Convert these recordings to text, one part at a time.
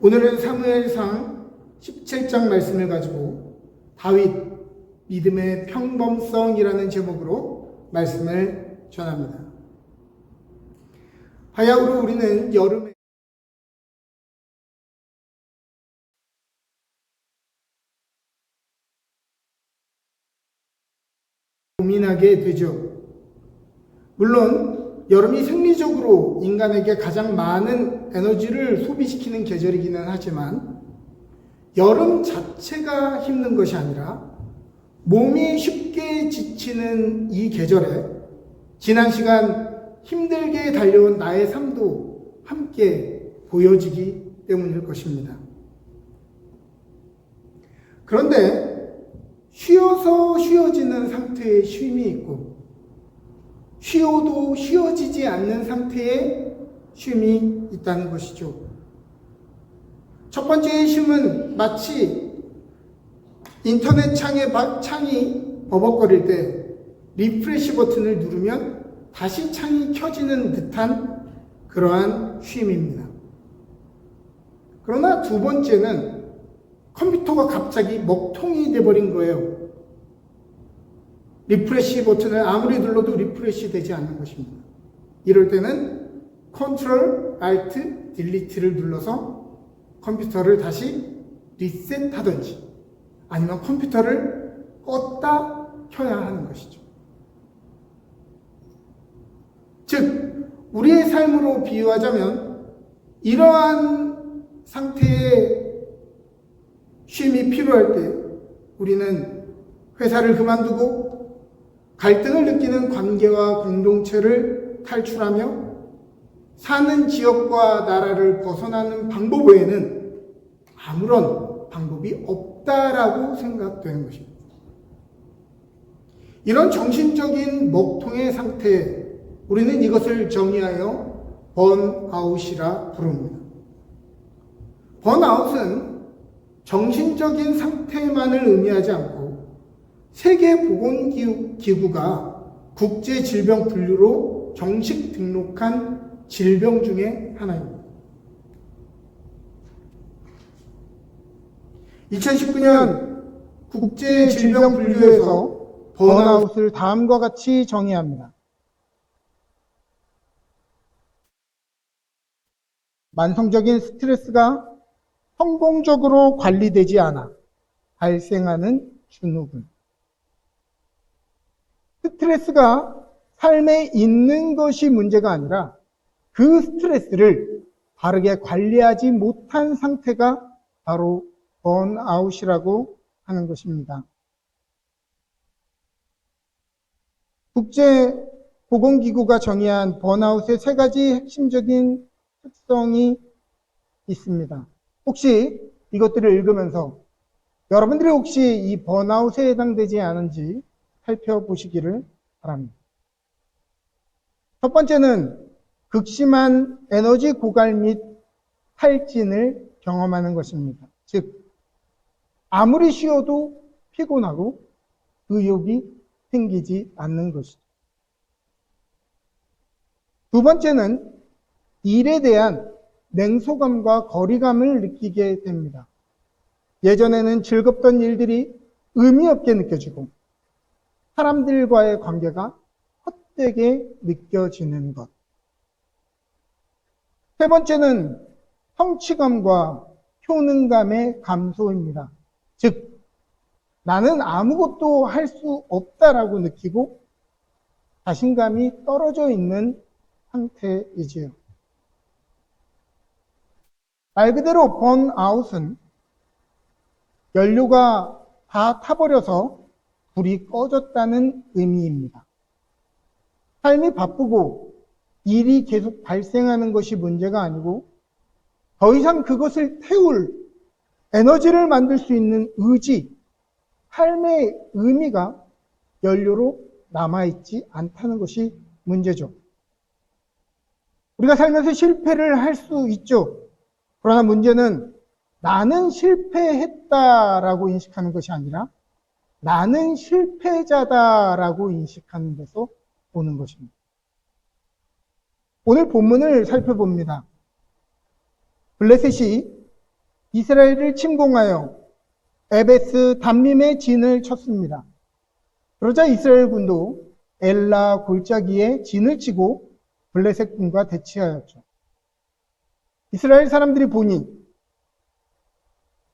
오늘은 사무엘상 17장 말씀을 가지고 다윗 믿음의 평범성이라는 제목으로 말씀을 전합니다. 바야흐로 우리는 여름에 고민하게 되죠. 물론 여름이 생리적으로 인간에게 가장 많은 에너지를 소비시키는 계절이기는 하지만 여름 자체가 힘든 것이 아니라 몸이 쉽게 지치는 이 계절에 지난 시간 힘들게 달려온 나의 삶도 함께 보여지기 때문일 것입니다. 그런데 쉬어서 쉬어지는 상태의 쉼이 있고 쉬어도 쉬어지지 않는 상태의 쉼이 있다는 것이죠. 첫 번째의 쉼은 마치 인터넷 창이 버벅거릴 때 리프레시 버튼을 누르면 다시 창이 켜지는 듯한 그러한 쉼입니다. 그러나 두 번째는 컴퓨터가 갑자기 먹통이 돼버린 거예요. 리프레시 버튼을 아무리 눌러도 리프레시 되지 않는 것입니다. 이럴 때는 Ctrl, Alt, Delete를 눌러서 컴퓨터를 다시 리셋하든지 아니면 컴퓨터를 껐다 켜야 하는 것이죠. 즉, 우리의 삶으로 비유하자면 이러한 상태의 쉼이 필요할 때 우리는 회사를 그만두고 갈등을 느끼는 관계와 공동체를 탈출하며 사는 지역과 나라를 벗어나는 방법 외에는 아무런 방법이 없다라고 생각되는 것입니다. 이런 정신적인 먹통의 상태에 우리는 이것을 정의하여 번아웃이라 부릅니다. 번아웃은 정신적인 상태만을 의미하지 않고 세계보건기구가 국제질병분류로 정식 등록한 질병 중에 하나입니다. 2019년 국제질병분류에서 번아웃을 다음과 같이 정의합니다. 만성적인 스트레스가 성공적으로 관리되지 않아 발생하는 증후군. 스트레스가 삶에 있는 것이 문제가 아니라 그 스트레스를 바르게 관리하지 못한 상태가 바로 번아웃이라고 하는 것입니다. 국제보건기구가 정의한 번아웃의 세 가지 핵심적인 특성이 있습니다. 혹시 이것들을 읽으면서 여러분들이 혹시 이 번아웃에 해당되지 않은지 살펴보시기를 바랍니다. 첫 번째는 극심한 에너지 고갈 및 탈진을 경험하는 것입니다. 즉, 아무리 쉬어도 피곤하고 의욕이 생기지 않는 것이죠. 두 번째는 일에 대한 냉소감과 거리감을 느끼게 됩니다. 예전에는 즐겁던 일들이 의미 없게 느껴지고 사람들과의 관계가 헛되게 느껴지는 것. 세 번째는 성취감과 효능감의 감소입니다. 즉, 나는 아무것도 할 수 없다라고 느끼고 자신감이 떨어져 있는 상태이지요. 말 그대로 번아웃은 연료가 다 타버려서 불이 꺼졌다는 의미입니다. 삶이 바쁘고 일이 계속 발생하는 것이 문제가 아니고 더 이상 그것을 태울 에너지를 만들 수 있는 의지, 삶의 의미가 연료로 남아있지 않다는 것이 문제죠. 우리가 살면서 실패를 할 수 있죠. 그러나 문제는 나는 실패했다라고 인식하는 것이 아니라 나는 실패자다라고 인식하는 데서 오는 것입니다. 오늘 본문을 살펴봅니다. 블레셋이 이스라엘을 침공하여 에베스 담림의 진을 쳤습니다. 그러자 이스라엘 군도 엘라 골짜기에 진을 치고 블레셋 군과 대치하였죠. 이스라엘 사람들이 보니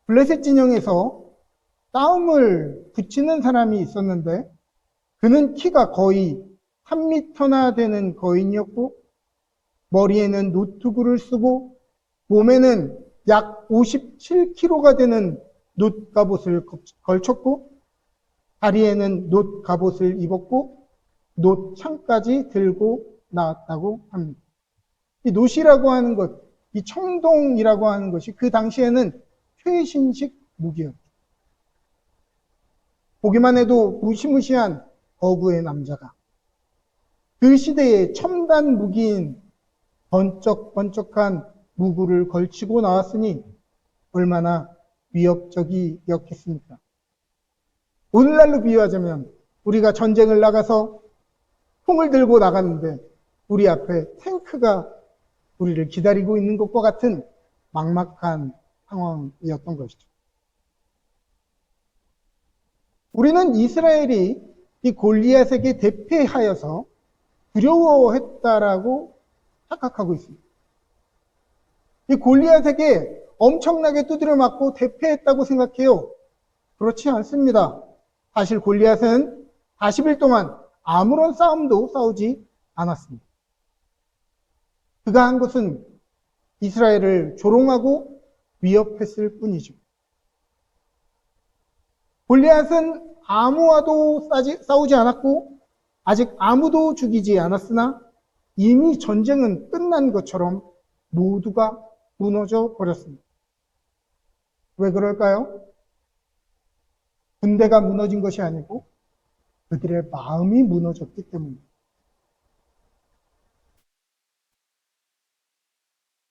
블레셋 진영에서 싸움을 붙이는 사람이 있었는데 그는 키가 거의 3m나 되는 거인이었고 머리에는 노트구를 쓰고 몸에는 약 57kg가 되는 놋갑옷을 걸쳤고 다리에는 놋갑옷을 입었고 놋창까지 들고 나왔다고 합니다. 이 놋이라고 하는 것, 이 청동이라고 하는 것이 그 당시에는 최신식 무기였죠. 보기만 해도 무시무시한 어구의 남자가 그 시대의 첨단 무기인 번쩍번쩍한 무구를 걸치고 나왔으니 얼마나 위협적이었겠습니까? 오늘날로 비유하자면 우리가 전쟁을 나가서 총을 들고 나갔는데 우리 앞에 탱크가 우리를 기다리고 있는 것과 같은 막막한 상황이었던 것이죠. 우리는 이스라엘이 이 골리앗에게 대패하여서 두려워했다라고 착각하고 있습니다. 이 골리앗에게 엄청나게 두드려 맞고 대패했다고 생각해요. 그렇지 않습니다. 사실 골리앗은 40일 동안 아무런 싸움도 싸우지 않았습니다. 그가 한 것은 이스라엘을 조롱하고 위협했을 뿐이죠. 골리앗은 아무와도 싸우지 않았고 아직 아무도 죽이지 않았으나 이미 전쟁은 끝난 것처럼 모두가 무너져 버렸습니다. 왜 그럴까요? 군대가 무너진 것이 아니고 그들의 마음이 무너졌기 때문입니다.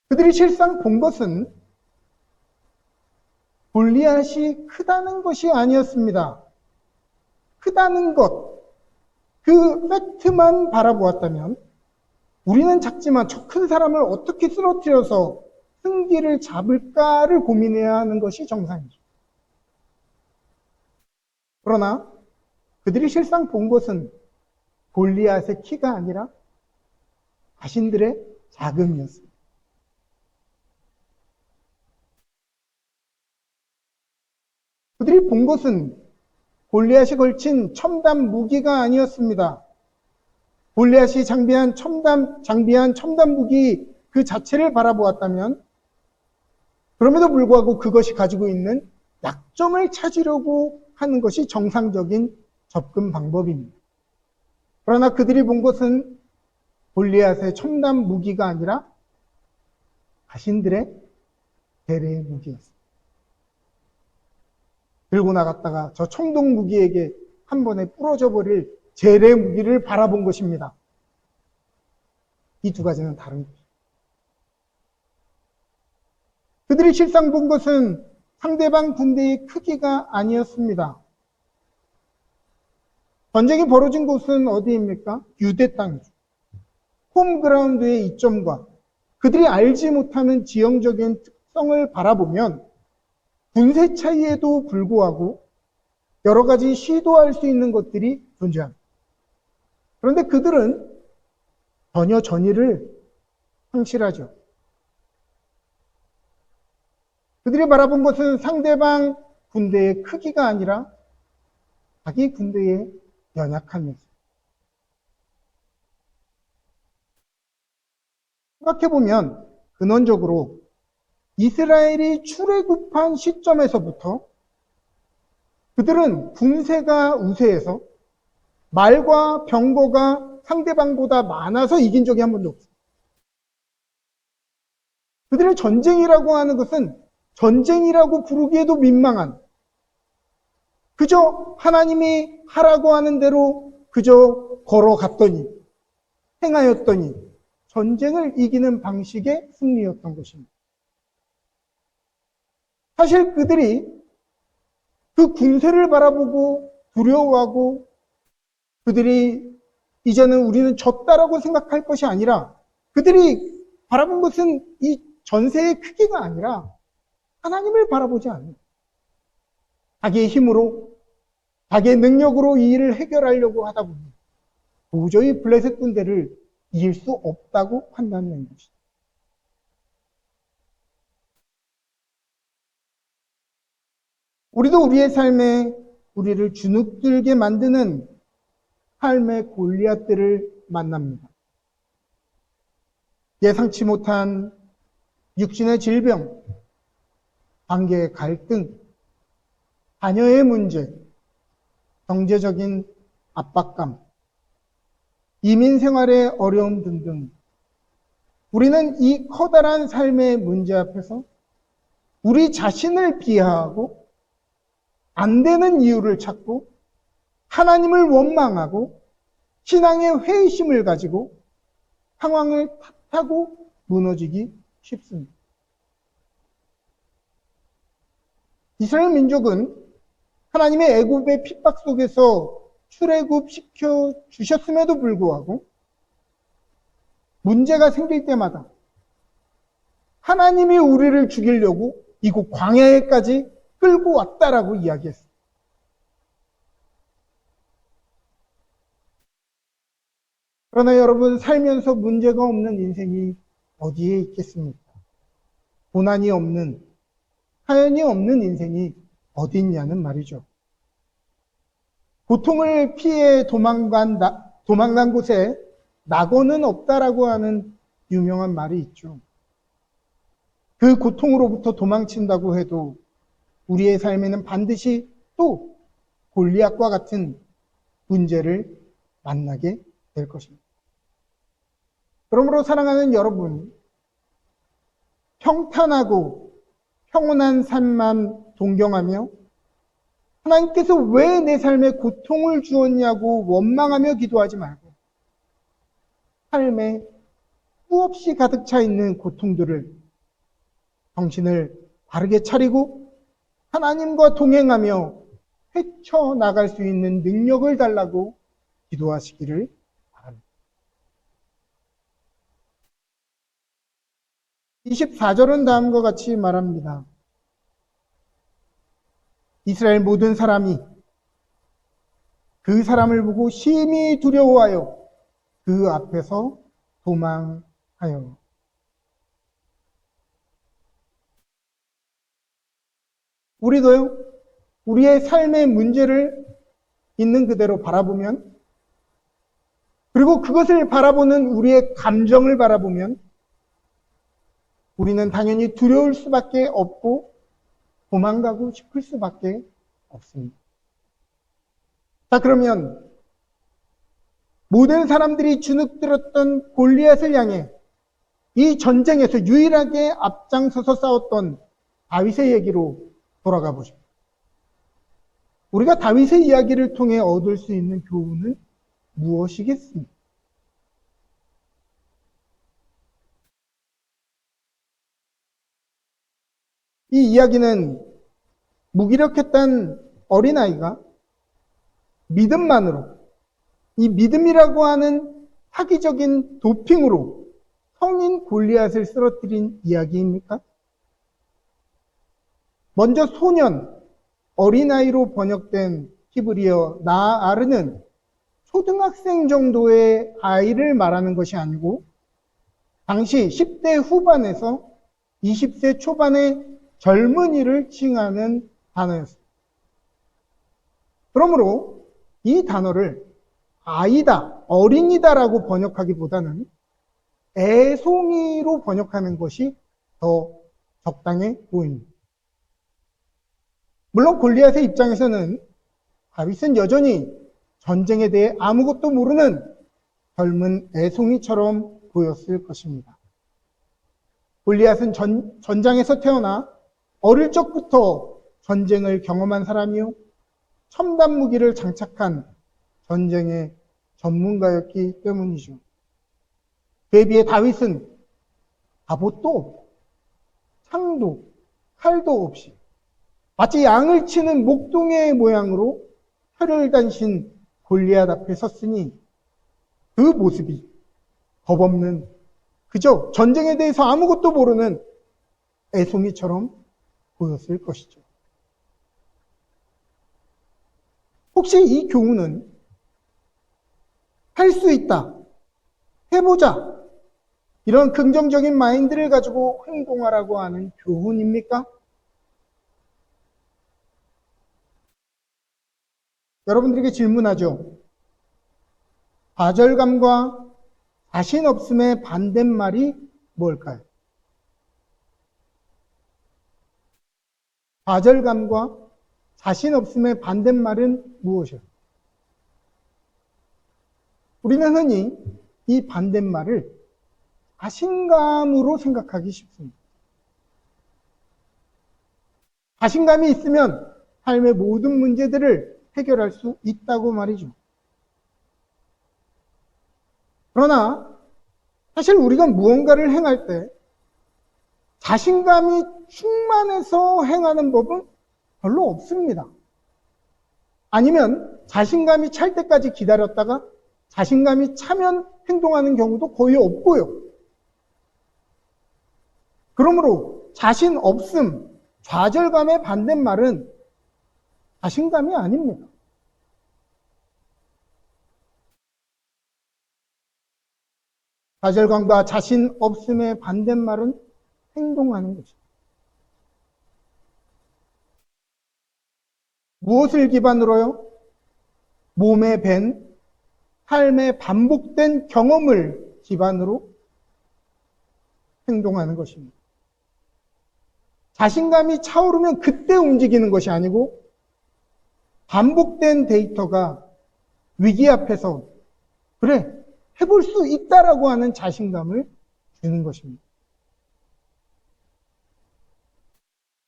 그들이 실상 본 것은 골리앗이 크다는 것이 아니었습니다. 크다는 것, 그 팩트만 바라보았다면 우리는 작지만 저 큰 사람을 어떻게 쓰러뜨려서 승기를 잡을까를 고민해야 하는 것이 정상이죠. 그러나 그들이 실상 본 것은 골리앗의 키가 아니라 자신들의 자금이었습니다. 그들이 본 것은 골리앗이 걸친 첨단 무기가 아니었습니다. 골리앗이 장비한 첨단 무기 그 자체를 바라보았다면 그럼에도 불구하고 그것이 가지고 있는 약점을 찾으려고 하는 것이 정상적인 접근 방법입니다. 그러나 그들이 본 것은 골리앗의 첨단 무기가 아니라 자신들의 대례의 무기였습니다. 들고 나갔다가 저 청동 무기에게 한 번에 부러져 버릴 재래 무기를 바라본 것입니다. 이 두 가지는 다른 것입니다. 그들이 실상 본 것은 상대방 군대의 크기가 아니었습니다. 전쟁이 벌어진 곳은 어디입니까? 유대 땅이죠. 홈그라운드의 이점과 그들이 알지 못하는 지형적인 특성을 바라보면 군세 차이에도 불구하고 여러 가지 시도할 수 있는 것들이 존재합니다. 그런데 그들은 전혀 전의를 상실하죠. 그들이 바라본 것은 상대방 군대의 크기가 아니라 자기 군대의 연약함이었습니다. 생각해보면 근원적으로 이스라엘이 출애굽한 시점에서부터 그들은 군세가 우세해서 말과 병거가 상대방보다 많아서 이긴 적이 한 번도 없습니다. 그들의 전쟁이라고 하는 것은 전쟁이라고 부르기에도 민망한, 그저 하나님이 하라고 하는 대로 그저 걸어갔더니, 행하였더니 전쟁을 이기는 방식의 승리였던 것입니다. 사실 그들이 그 군세를 바라보고 두려워하고 그들이 이제는 우리는 졌다라고 생각할 것이 아니라 그들이 바라본 것은 이 전세의 크기가 아니라 하나님을 바라보지 않아요. 자기의 힘으로, 자기의 능력으로 이 일을 해결하려고 하다 보니 도저히 블레셋 군대를 이길 수 없다고 판단한 것이죠. 우리도 우리의 삶에 우리를 주눅들게 만드는 삶의 골리앗들을 만납니다. 예상치 못한 육신의 질병, 관계의 갈등, 자녀의 문제, 경제적인 압박감, 이민 생활의 어려움 등등 우리는 이 커다란 삶의 문제 앞에서 우리 자신을 비하하고 안 되는 이유를 찾고 하나님을 원망하고 신앙의 회의심을 가지고 상황을 탓하고 무너지기 쉽습니다. 이스라엘 민족은 하나님의 애굽의 핍박 속에서 출애굽시켜 주셨음에도 불구하고 문제가 생길 때마다 하나님이 우리를 죽이려고 이곳 광야에까지 끌고 왔다라고 이야기했어요. 그러나 여러분, 살면서 문제가 없는 인생이 어디에 있겠습니까? 고난이 없는, 사연이 없는 인생이 어디 있냐는 말이죠. 고통을 피해 도망간 곳에 낙원은 없다라고 하는 유명한 말이 있죠. 그 고통으로부터 도망친다고 해도 우리의 삶에는 반드시 또 골리앗과 같은 문제를 만나게 될 것입니다. 그러므로 사랑하는 여러분, 평탄하고 평온한 삶만 동경하며 하나님께서 왜 내 삶에 고통을 주었냐고 원망하며 기도하지 말고 삶에 수없이 가득 차 있는 고통들을 정신을 바르게 차리고 하나님과 동행하며 헤쳐나갈 수 있는 능력을 달라고 기도하시기를 바랍니다. 24절은 다음과 같이 말합니다. 이스라엘 모든 사람이 그 사람을 보고 심히 두려워하여 그 앞에서 도망하여. 우리도요, 우리의 삶의 문제를 있는 그대로 바라보면, 그리고 그것을 바라보는 우리의 감정을 바라보면 우리는 당연히 두려울 수밖에 없고 도망가고 싶을 수밖에 없습니다. 자, 그러면 모든 사람들이 주눅들었던 골리앗을 향해 이 전쟁에서 유일하게 앞장서서 싸웠던 다윗의 얘기로 돌아가 보십시오. 우리가 다윗의 이야기를 통해 얻을 수 있는 교훈은 무엇이겠습니까? 이 이야기는 무기력했던 어린아이가 믿음만으로, 이 믿음이라고 하는 사기적인 도핑으로 성인 골리앗을 쓰러뜨린 이야기입니까? 먼저 소년, 어린아이로 번역된 히브리어 나아르는 초등학생 정도의 아이를 말하는 것이 아니고 당시 10대 후반에서 20세 초반의 젊은이를 칭하는 단어였습니다. 그러므로 이 단어를 아이다, 어린이다라고 번역하기보다는 애송이로 번역하는 것이 더 적당해 보입니다. 물론 골리앗의 입장에서는 다윗은 여전히 전쟁에 대해 아무것도 모르는 젊은 애송이처럼 보였을 것입니다. 골리앗은 전장에서 태어나 어릴 적부터 전쟁을 경험한 사람이요, 첨단 무기를 장착한 전쟁의 전문가였기 때문이죠. 그에 비해 다윗은 갑옷도 없고 창도 칼도 없이 마치 양을 치는 목동의 모양으로 혀를 단신 골리앗 앞에 섰으니 그 모습이 겁없는, 그저 전쟁에 대해서 아무것도 모르는 애송이처럼 보였을 것이죠. 혹시 이 교훈은 할 수 있다, 해보자, 이런 긍정적인 마인드를 가지고 행동하라고 하는 교훈입니까? 여러분들에게 질문하죠. 좌절감과 자신 없음의 반대말이 뭘까요? 좌절감과 자신 없음의 반대말은 무엇이요? 우리는 흔히 이 반대말을 자신감으로 생각하기 쉽습니다. 자신감이 있으면 삶의 모든 문제들을 해결할 수 있다고 말이죠. 그러나 사실 우리가 무언가를 행할 때 자신감이 충만해서 행하는 법은 별로 없습니다. 아니면 자신감이 찰 때까지 기다렸다가 자신감이 차면 행동하는 경우도 거의 없고요. 그러므로 자신 없음, 좌절감의 반대말은 자신감이 아닙니다. 좌절감과 자신 없음의 반대말은 행동하는 것입니다. 무엇을 기반으로요? 몸에 밴 삶의 반복된 경험을 기반으로 행동하는 것입니다. 자신감이 차오르면 그때 움직이는 것이 아니고 반복된 데이터가 위기 앞에서 그래, 해볼 수 있다라고 하는 자신감을 주는 것입니다.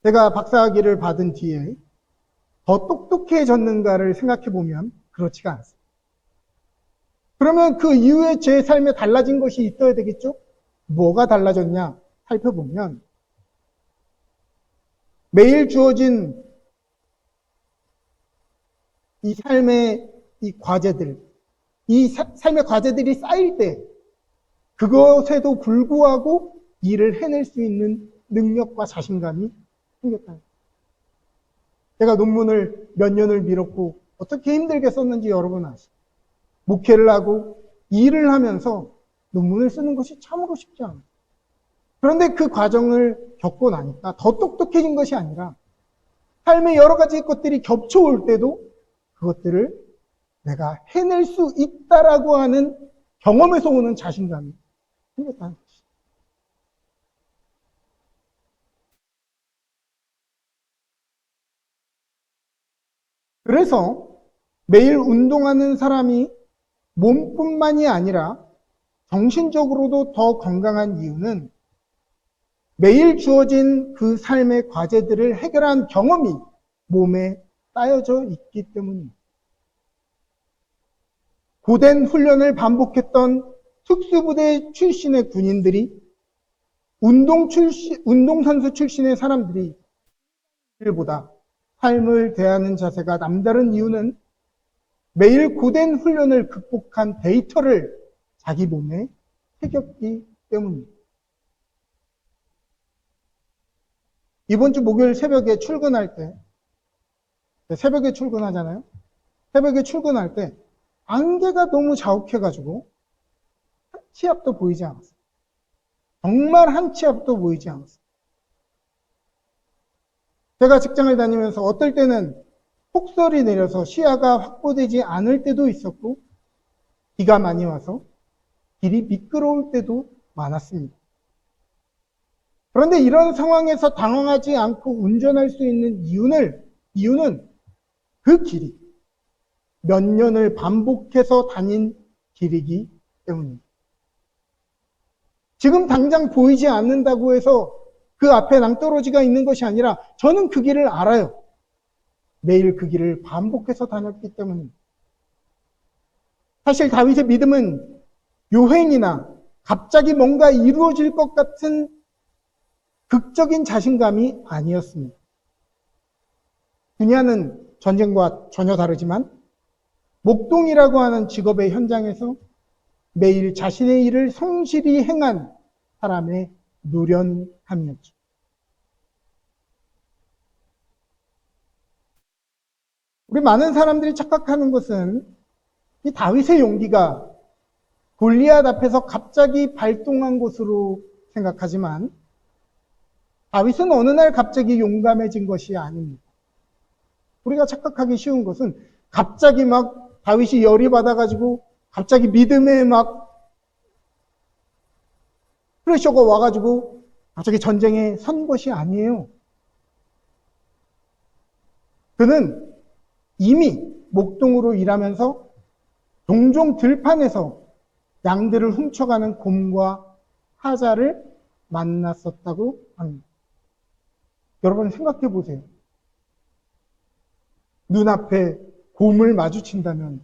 제가 박사학위를 받은 뒤에 더 똑똑해졌는가를 생각해 보면 그렇지가 않습니다. 그러면 그 이후에 제 삶에 달라진 것이 있어야 되겠죠? 뭐가 달라졌냐 살펴보면 매일 주어진 이 삶의 이 과제들, 이 삶의 과제들이 쌓일 때 그것에도 불구하고 일을 해낼 수 있는 능력과 자신감이 생겼다. 제가 논문을 몇 년을 미뤘고 어떻게 힘들게 썼는지 여러분 아시죠? 목회를 하고 일을 하면서 논문을 쓰는 것이 참으로 쉽지 않아요. 그런데 그 과정을 겪고 나니까 더 똑똑해진 것이 아니라 삶의 여러 가지 것들이 겹쳐올 때도 그것들을 내가 해낼 수 있다라고 하는 경험에서 오는 자신감이 생겼다는 것이죠. 그래서 매일 운동하는 사람이 몸뿐만이 아니라 정신적으로도 더 건강한 이유는 매일 주어진 그 삶의 과제들을 해결한 경험이 몸에 쌓여져 있기 때문입니다. 고된 훈련을 반복했던 특수부대 출신의 군인들이 운동선수 출신의 사람들이 보다 삶을 대하는 자세가 남다른 이유는 매일 고된 훈련을 극복한 데이터를 자기 몸에 새겼기 때문입니다. 이번 주 목요일 새벽에 출근할 때, 새벽에 출근하잖아요. 새벽에 출근할 때 안개가 너무 자욱해가지고 한 치 앞도 보이지 않았어요. 정말 한 치 앞도 보이지 않았어요. 제가 직장을 다니면서 어떨 때는 폭설이 내려서 시야가 확보되지 않을 때도 있었고 비가 많이 와서 길이 미끄러울 때도 많았습니다. 그런데 이런 상황에서 당황하지 않고 운전할 수 있는 이유는 그 길이 몇 년을 반복해서 다닌 길이기 때문입니다. 지금 당장 보이지 않는다고 해서 그 앞에 낭떠러지가 있는 것이 아니라 저는 그 길을 알아요. 매일 그 길을 반복해서 다녔기 때문입니다. 사실 다윗의 믿음은 요행이나 갑자기 뭔가 이루어질 것 같은 극적인 자신감이 아니었습니다. 분야는 전쟁과 전혀 다르지만 목동이라고 하는 직업의 현장에서 매일 자신의 일을 성실히 행한 사람의 노련함이었죠. 우리 많은 사람들이 착각하는 것은 이 다윗의 용기가 골리앗 앞에서 갑자기 발동한 것으로 생각하지만 다윗은 어느 날 갑자기 용감해진 것이 아닙니다. 우리가 착각하기 쉬운 것은 갑자기 막 다윗이 열이 받아가지고 갑자기 믿음에 막 프레셔가 와가지고 갑자기 전쟁에 선 것이 아니에요. 그는 이미 목동으로 일하면서 종종 들판에서 양들을 훔쳐가는 곰과 사자를 만났었다고 합니다. 여러분 생각해 보세요. 눈앞에 곰을 마주친다면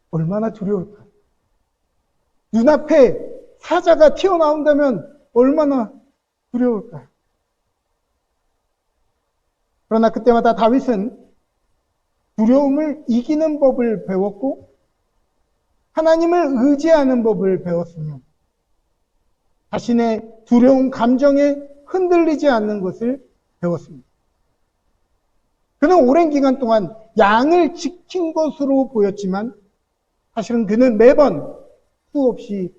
얼마나 두려울까요? 눈앞에 사자가 튀어나온다면 얼마나 두려울까요? 그러나 그때마다 다윗은 두려움을 이기는 법을 배웠고 하나님을 의지하는 법을 배웠으며 자신의 두려운 감정에 흔들리지 않는 것을 배웠습니다. 그는 오랜 기간 동안 양을 지킨 것으로 보였지만 사실은 그는 매번 수없이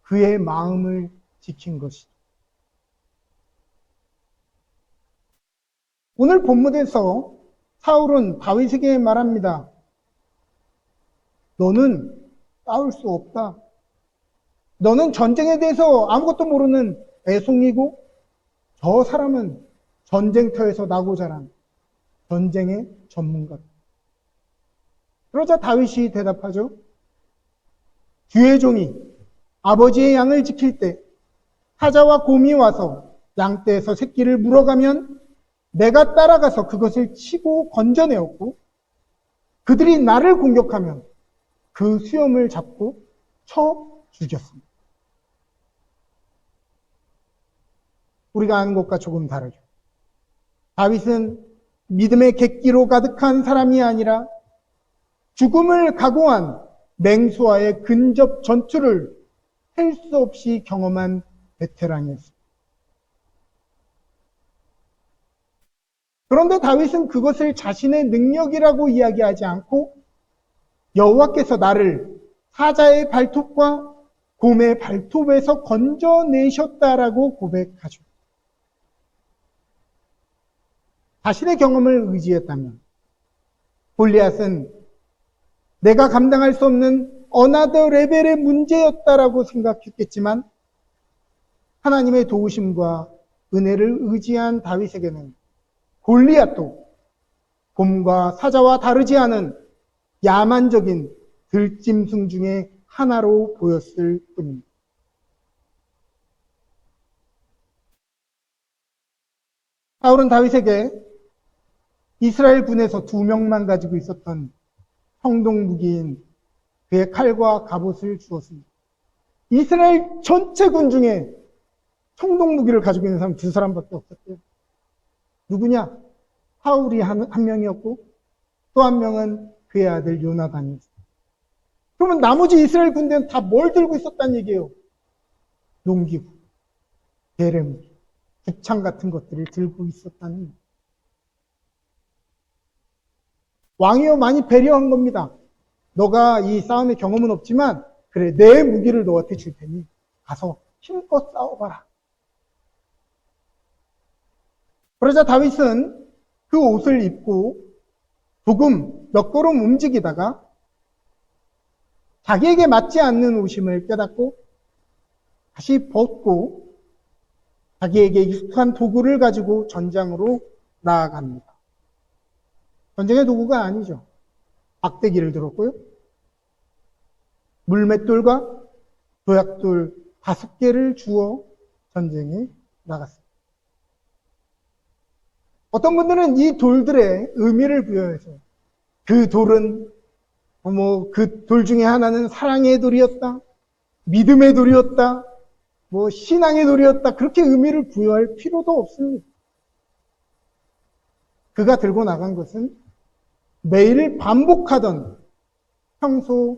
그의 마음을 지킨 것이죠. 오늘 본문에서 사울은 다윗에게 말합니다. 너는 싸울 수 없다. 너는 전쟁에 대해서 아무것도 모르는 애송이고 저 사람은 전쟁터에서 나고 자란 전쟁의 전문가다. 그러자 다윗이 대답하죠. 주의 종이 아버지의 양을 지킬 때 사자와 곰이 와서 양떼에서 새끼를 물어가면 내가 따라가서 그것을 치고 건져내었고 그들이 나를 공격하면 그 수염을 잡고 쳐 죽였습니다. 우리가 아는 것과 조금 다르죠. 다윗은 믿음의 객기로 가득한 사람이 아니라 죽음을 각오한 맹수와의 근접 전투를 할 수 없이 경험한 베테랑이었습니다. 그런데 다윗은 그것을 자신의 능력이라고 이야기하지 않고 여호와께서 나를 사자의 발톱과 곰의 발톱에서 건져내셨다라고 고백하죠. 자신의 경험을 의지했다면 골리앗은 내가 감당할 수 없는 어나더 레벨의 문제였다라고 생각했겠지만 하나님의 도우심과 은혜를 의지한 다윗에게는 골리앗도 곰과 사자와 다르지 않은 야만적인 들짐승 중에 하나로 보였을 뿐입니다. 사울은 다윗에게 이스라엘 군에서 2명만 가지고 있었던 형동 무기인 그의 칼과 갑옷을 주었습니다. 이스라엘 전체 군 중에 청동 무기를 가지고 있는 사람 2사람밖에 없었대요. 누구냐? 사울이 한 명이었고 또 한 명은 그의 아들 요나단이었어요. 그러면 나머지 이스라엘 군대는 다 뭘 들고 있었다는 얘기예요? 농기구, 대레무기, 북창 같은 것들을 들고 있었다는. 왕이요 많이 배려한 겁니다. 너가 이 싸움의 경험은 없지만 그래 내 무기를 너한테 줄 테니 가서 힘껏 싸워봐라. 그러자 다윗은 그 옷을 입고 조금 몇 걸음 움직이다가 자기에게 맞지 않는 옷임을 깨닫고 다시 벗고 자기에게 익숙한 도구를 가지고 전장으로 나아갑니다. 전쟁의 도구가 아니죠. 막대기를 들었고요. 물맷돌과 도약돌 5개를 주워 전쟁에 나갔습니다. 어떤 분들은 이 돌들의 의미를 부여해서 그 돌은 그 돌 중에 하나는 사랑의 돌이었다, 믿음의 돌이었다, 신앙의 돌이었다, 그렇게 의미를 부여할 필요도 없습니다. 그가 들고 나간 것은 매일 반복하던 평소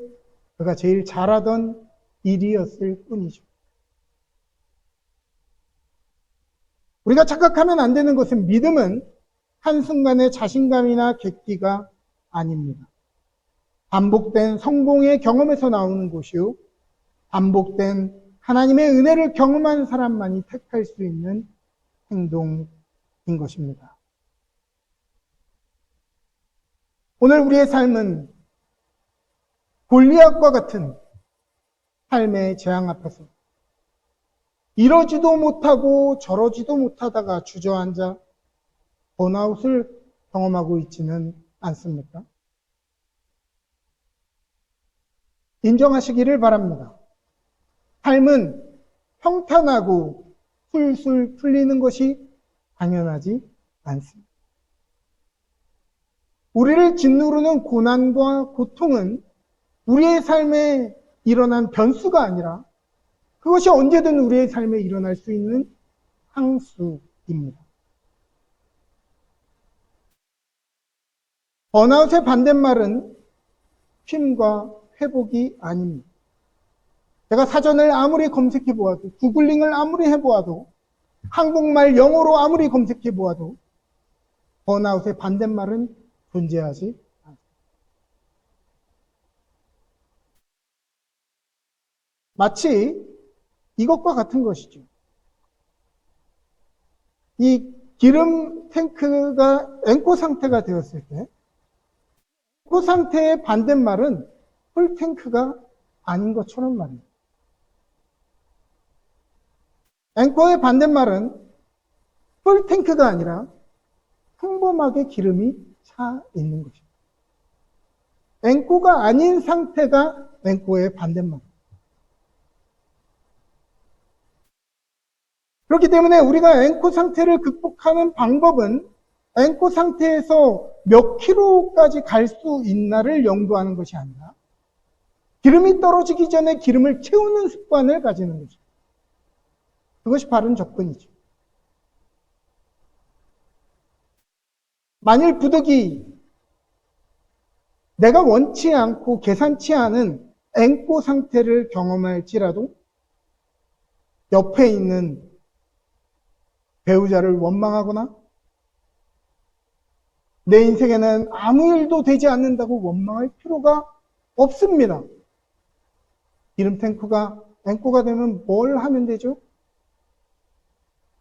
그가 제일 잘하던 일이었을 뿐이죠. 우리가 착각하면 안 되는 것은 믿음은 한순간의 자신감이나 객기가 아닙니다. 반복된 성공의 경험에서 나오는 것이요. 반복된 하나님의 은혜를 경험한 사람만이 택할 수 있는 행동인 것입니다. 오늘 우리의 삶은 골리앗과 같은 삶의 재앙 앞에서 이러지도 못하고 저러지도 못하다가 주저앉아 번아웃을 경험하고 있지는 않습니까? 인정하시기를 바랍니다. 삶은 평탄하고 술술 풀리는 것이 당연하지 않습니다. 우리를 짓누르는 고난과 고통은 우리의 삶에 일어난 변수가 아니라 그것이 언제든 우리의 삶에 일어날 수 있는 항수입니다. 번아웃의 반대말은 쉼과 회복이 아닙니다. 제가 사전을 아무리 검색해 보아도, 구글링을 아무리 해보아도, 한국말, 영어로 아무리 검색해 보아도 번아웃의 반대말은 존재하지 않습니다. 마치 이것과 같은 것이죠. 이 기름 탱크가 앵코 상태가 되었을 때 그 상태의 반대말은 풀 탱크가 아닌 것처럼 말입니다. 앵코의 반대말은 풀 탱크가 아니라 평범하게 기름이 차 있는 것입니다. 앵코가 아닌 상태가 앵코의 반대말. 그렇기 때문에 우리가 앵코 상태를 극복하는 방법은 앵코 상태에서 몇 킬로까지 갈 수 있나를 연구하는 것이 아니라 기름이 떨어지기 전에 기름을 채우는 습관을 가지는 거죠. 그것이 바른 접근이죠. 만일 부득이 내가 원치 않고 계산치 않은 앵코 상태를 경험할지라도 옆에 있는 배우자를 원망하거나 내 인생에는 아무 일도 되지 않는다고 원망할 필요가 없습니다. 기름 탱크가 앵코가 되면 뭘 하면 되죠?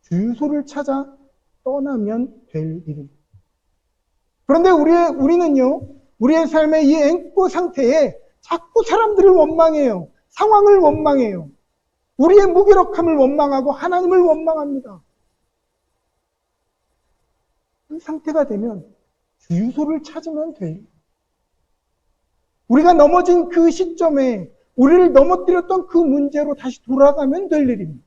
주유소를 찾아 떠나면 될 일입니다. 그런데 우리는요, 우리의 삶의 이 앵코 상태에 자꾸 사람들을 원망해요. 상황을 원망해요. 우리의 무기력함을 원망하고 하나님을 원망합니다. 그 상태가 되면 주유소를 찾으면 돼요. 우리가 넘어진 그 시점에 우리를 넘어뜨렸던 그 문제로 다시 돌아가면 될 일입니다.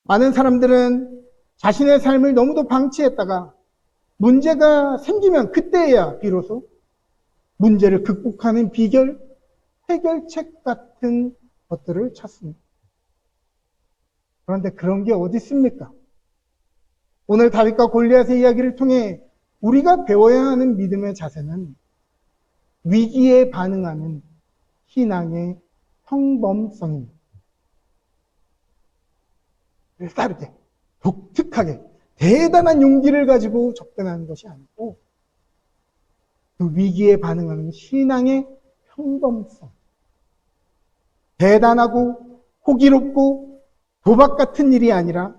많은 사람들은 자신의 삶을 너무도 방치했다가 문제가 생기면 그때야 비로소 문제를 극복하는 비결, 해결책 같은 것들을 찾습니다. 그런데 그런 게 어디 있습니까? 오늘 다윗과 골리앗의 이야기를 통해 우리가 배워야 하는 믿음의 자세는 위기에 반응하는 신앙의 평범성입니다. 빠르게, 독특하게, 대단한 용기를 가지고 접근하는 것이 아니고 그 위기에 반응하는 신앙의 평범성. 대단하고 호기롭고 도박 같은 일이 아니라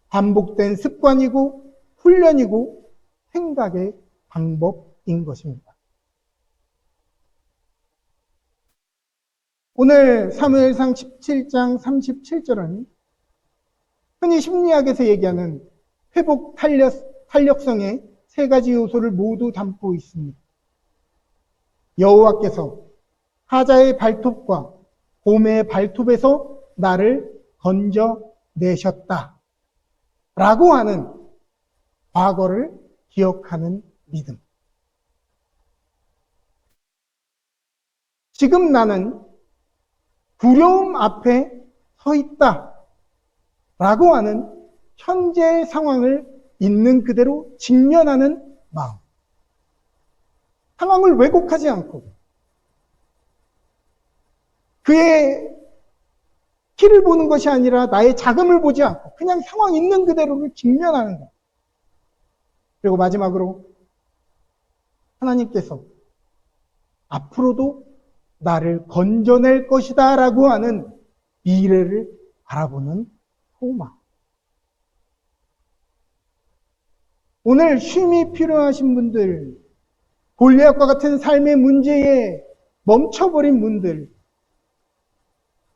반복된 습관이고 훈련이고 생각의 방법인 것입니다. 오늘 사무엘상 17장 37절은 흔히 심리학에서 얘기하는 회복 탄력성의 세 가지 요소를 모두 담고 있습니다. 여호와께서 사자의 발톱과 곰의 발톱에서 나를 건져내셨다 라고 하는 과거를 기억하는 믿음. 지금 나는 두려움 앞에 서 있다 라고 하는 현재의 상황을 있는 그대로 직면하는 마음. 상황을 왜곡하지 않고 그의 키를 보는 것이 아니라 나의 자금을 보지 않고 그냥 상황 있는 그대로를 직면하는 것. 그리고 마지막으로 하나님께서 앞으로도 나를 건져낼 것이다 라고 하는 미래를 바라보는 소망. 오늘 쉼이 필요하신 분들, 골리앗과 같은 삶의 문제에 멈춰버린 분들,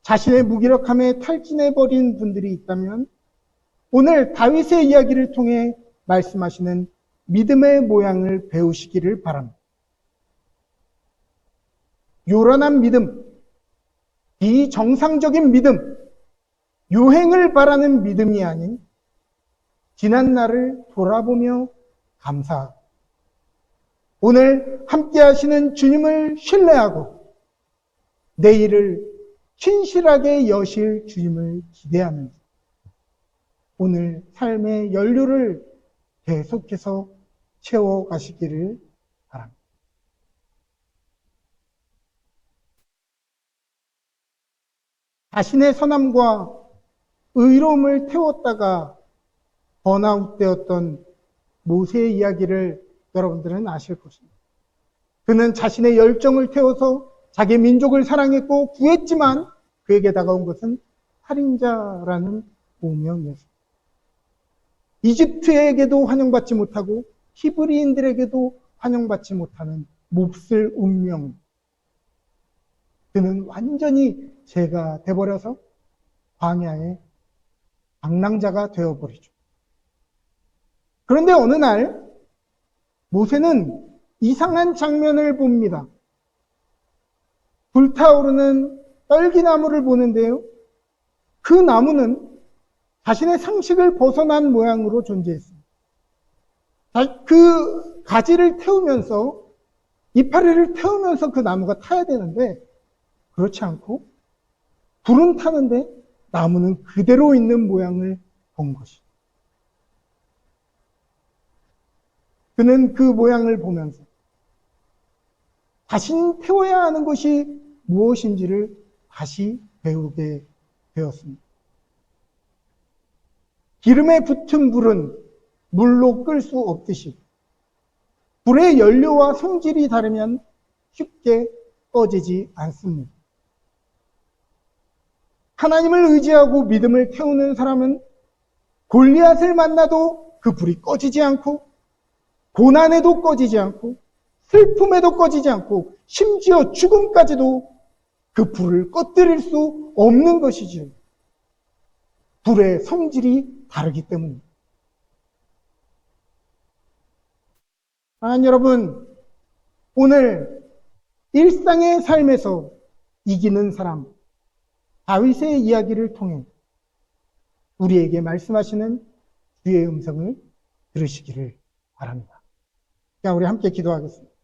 자신의 무기력함에 탈진해버린 분들이 있다면 오늘 다윗의 이야기를 통해 말씀하시는 믿음의 모양을 배우시기를 바랍니다. 요란한 믿음, 비정상적인 믿음, 요행을 바라는 믿음이 아닌 지난 날을 돌아보며 감사하고 오늘 함께 하시는 주님을 신뢰하고 내일을 신실하게 여실 주님을 기대하면서 오늘 삶의 연료를 계속해서 채워가시기를 바랍니다. 자신의 선함과 의로움을 태웠다가 번아웃 되었던 모세의 이야기를 여러분들은 아실 것입니다. 그는 자신의 열정을 태워서 자기 민족을 사랑했고 구했지만 그에게 다가온 것은 살인자라는 오명이었습니다. 이집트에게도 환영받지 못하고 히브리인들에게도 환영받지 못하는 몹쓸 운명. 그는 완전히 죄가 돼버려서 광야의 방랑자가 되어버리죠. 그런데 어느 날 모세는 이상한 장면을 봅니다. 불타오르는 떨기나무를 보는데요. 그 나무는 자신의 상식을 벗어난 모양으로 존재했습니다. 그 가지를 태우면서 이파리를 태우면서 그 나무가 타야 되는데 그렇지 않고 불은 타는데 나무는 그대로 있는 모양을 본 것이죠. 그는 그 모양을 보면서 자신이 태워야 하는 것이 무엇인지를 다시 배우게 되었습니다. 기름에 붙은 불은 물로 끌 수 없듯이 불의 연료와 성질이 다르면 쉽게 꺼지지 않습니다. 하나님을 의지하고 믿음을 태우는 사람은 골리앗을 만나도 그 불이 꺼지지 않고 고난에도 꺼지지 않고 슬픔에도 꺼지지 않고 심지어 죽음까지도 그 불을 꺼뜨릴 수 없는 것이지요. 불의 성질이 다르기 때문입니다. 여러분, 오늘 일상의 삶에서 이기는 사람, 다윗의 이야기를 통해 우리에게 말씀하시는 주의 음성을 들으시기를 바랍니다. 자, 우리 함께 기도하겠습니다.